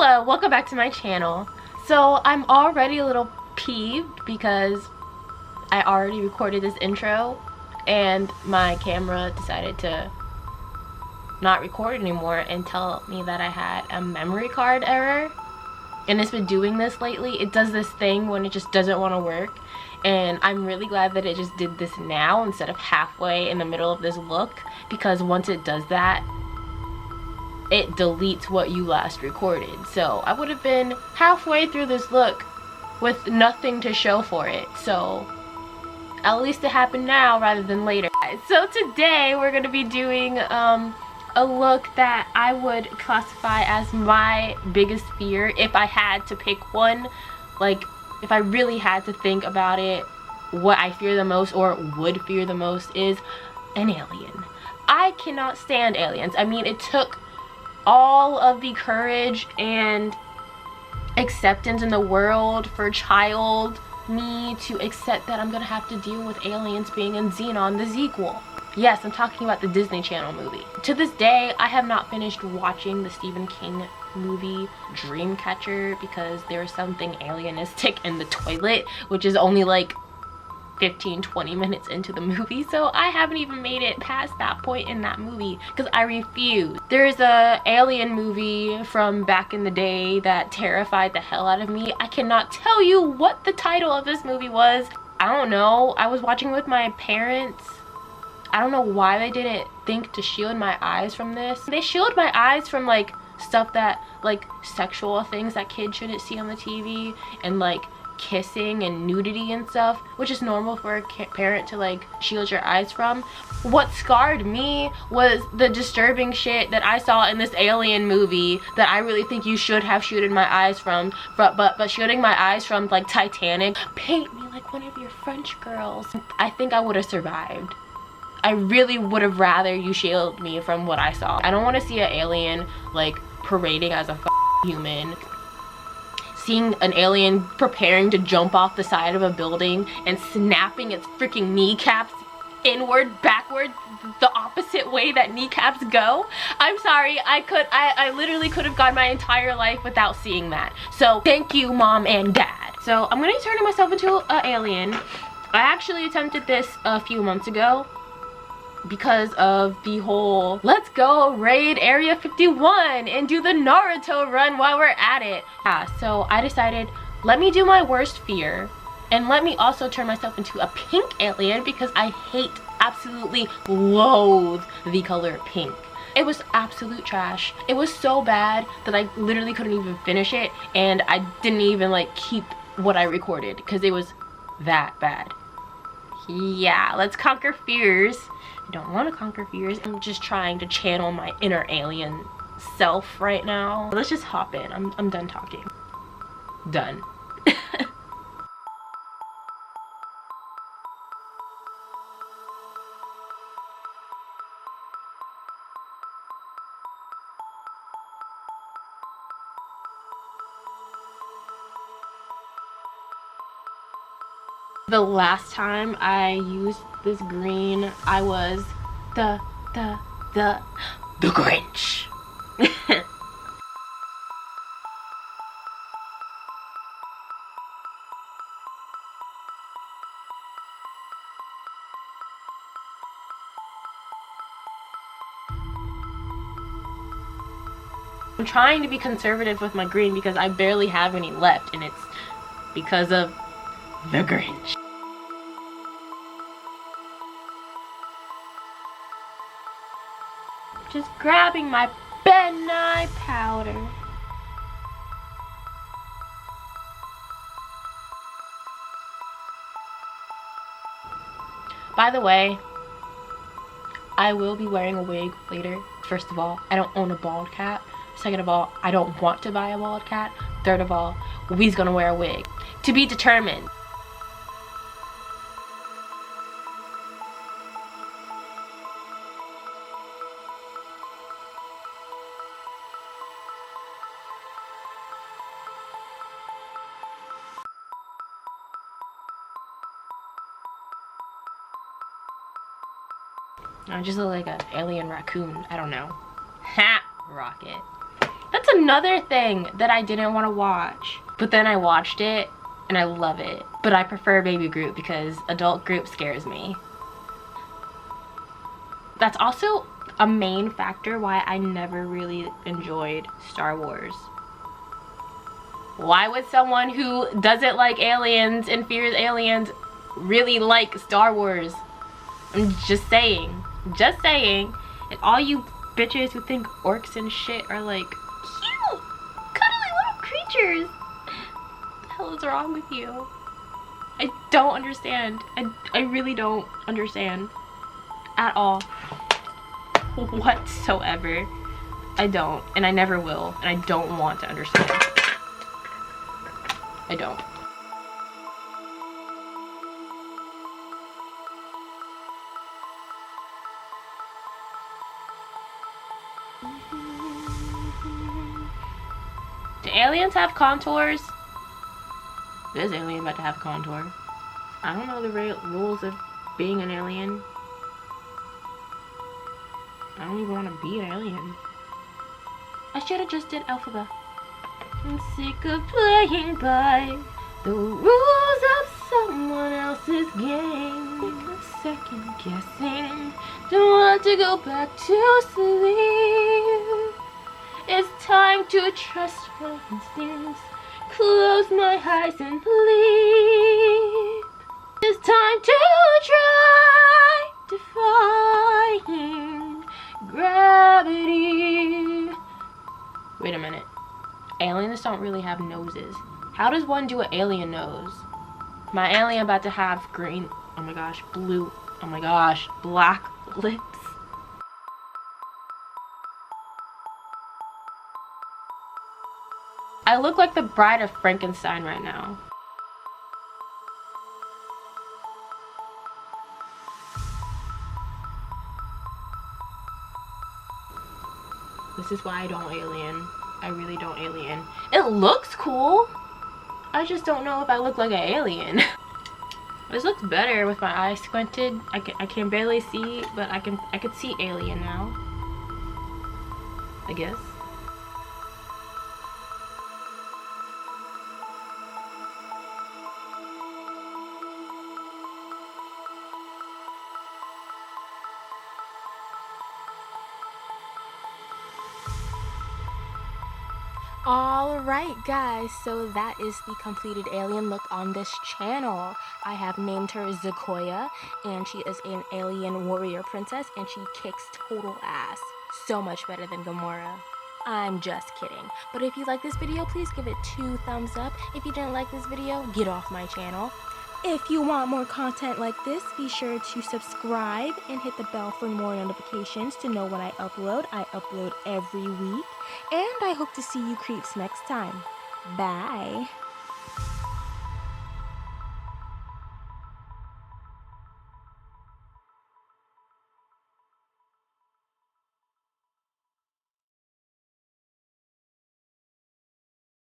Hello, welcome back to my channel. So I'm already a little peeved because I already recorded this intro and my camera decided to not record anymore and tell me that I had a memory card error. And it's been doing this lately. It does this thing when it just doesn't want to work, and I'm really glad that it just did this now instead of halfway in the middle of this look, because once it does that, it deletes what you last recorded. So I would have been halfway through this look with nothing to show for it. So at least it happened now rather than later. So today we're going to be doing a look that I would classify as my biggest fear if I had to pick one. Like, if I really had to think about it, what I fear the most or would fear the most is an alien. I cannot stand aliens. I mean, it took all of the courage and acceptance in the world for child me to accept that I'm gonna have to deal with aliens being in Xenon the sequel. Yes, I'm talking about the Disney Channel movie. To this day, I have not finished watching the Stephen King movie Dreamcatcher because there was something alienistic in the toilet, which is only like 15-20 minutes into the movie, so I haven't even made it past that point in that movie because I refuse. There's a alien movie from back in the day that terrified the hell out of me. I cannot tell you what the title of this movie was. I don't know. I was watching with my parents. I don't know why they didn't think to shield my eyes from this. They shield my eyes from like stuff that, like, sexual things that kids shouldn't see on the TV, and like kissing and nudity and stuff, which is normal for a parent to like shield your eyes from. What scarred me was the disturbing shit that I saw in this alien movie that I really think you should have shielded my eyes from, but shielding my eyes from, like, Titanic. Paint me like one of your French girls. I think I would have survived. I really would have rather you shield me from what I saw. I don't want to see an alien like parading as a human. Seeing an alien preparing to jump off the side of a building and snapping its freaking kneecaps inward, backward, the opposite way that kneecaps go. I'm sorry, I literally could have gone my entire life without seeing that. So thank you, Mom and Dad. So I'm gonna be turning myself into an alien. I actually attempted this a few months ago because of the whole let's go raid Area 51 and do the Naruto run while we're at it. Yeah, so I decided, let me do my worst fear and let me also turn myself into a pink alien because I hate, absolutely loathe the color pink. It was absolute trash. It was so bad that I literally couldn't even finish it, and I didn't even like keep what I recorded because it was that bad. Yeah, let's conquer fears. I don't want to conquer fears. I'm just trying to channel my inner alien self right now. Let's just hop in. I'm done talking. Done. The last time I used this green, I was the Grinch. I'm trying to be conservative with my green because I barely have any left, and it's because of the Grinch. Just grabbing my Ben Nye powder. By the way, I will be wearing a wig later. First of all, I don't own a bald cat. Second of all, I don't want to buy a bald cat. Third of all, we's gonna wear a wig. To be determined. I just look like an alien raccoon. I don't know. Ha! Rocket. That's another thing that I didn't want to watch. But then I watched it and I love it. But I prefer Baby Groot because adult Groot scares me. That's also a main factor why I never really enjoyed Star Wars. Why would someone who doesn't like aliens and fears aliens really like Star Wars? I'm just saying. Just saying. And all you bitches who think orcs and shit are like cute, cuddly little creatures. What the hell is wrong with you? I don't understand. I really don't understand. At all. Whatsoever. I don't. And I never will. And I don't want to understand. I don't. Do aliens have contours? This alien about to have a contour. I don't know the rules of being an alien. I don't even want to be an alien. I should have just did alphabet. I'm sick of playing by the rules of someone else's game. I'm second guessing. Don't want to go back to sleep. It's time to trust my instincts. Close my eyes and sleep. It's time to try defying gravity. Wait a minute. Aliens don't really have noses. How does one do an alien nose? My alien about to have green, oh my gosh, blue, oh my gosh, black lips. I look like the bride of Frankenstein right now. This is why I don't alien. I really don't alien. It looks cool. I just don't know if I look like an alien. This looks better with my eyes squinted. I can barely see, but I could see alien now. I guess. Alright guys, so that is the completed alien look on this channel. I have named her Sequoia, and she is an alien warrior princess, and she kicks total ass. So much better than Gamora. I'm just kidding. But if you like this video, please give it 2 thumbs up. If you didn't like this video, get off my channel. If you want more content like this, be sure to subscribe and hit the bell for more notifications to know when I upload. I upload every week. And I hope to see you creeps next time. Bye.